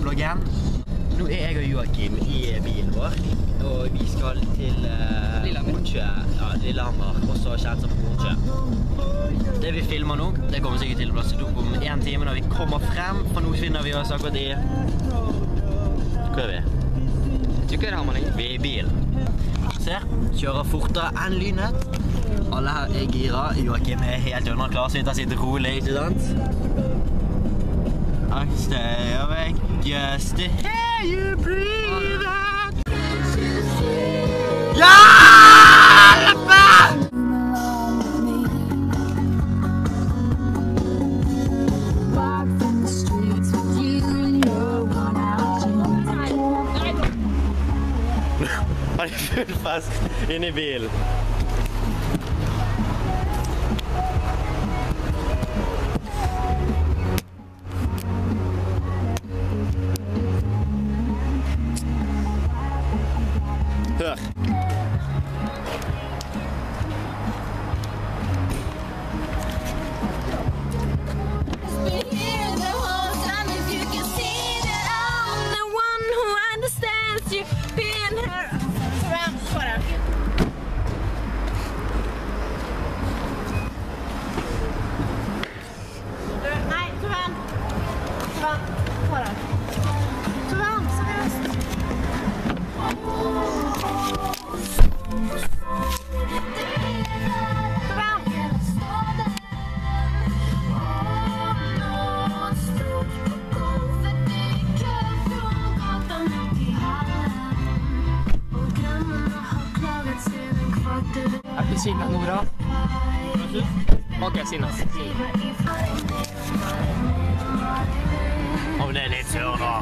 vloggen. Nå er jeg og Joakim i bilen vår, og vi skal til Hornsjø, ja, Lillehammer, også kjent som Hornsjø. Det vi filmer nå, det kommer sikkert til å bli opp om 1 time når vi kommer frem, for nå finner vi oss akkurat i... Hvor er vi? Vi er i bilen. Ser, kjører fortere enn lynet. Alle her er gira, Joakim er helt underklar, så jeg sitter rolig, ikke sant? I stay awake just to hear you breathe out. Hjelp! Han er full fest inne i bilen. Hør. Appelsina, Nora. Sina. Om det er litt sør da.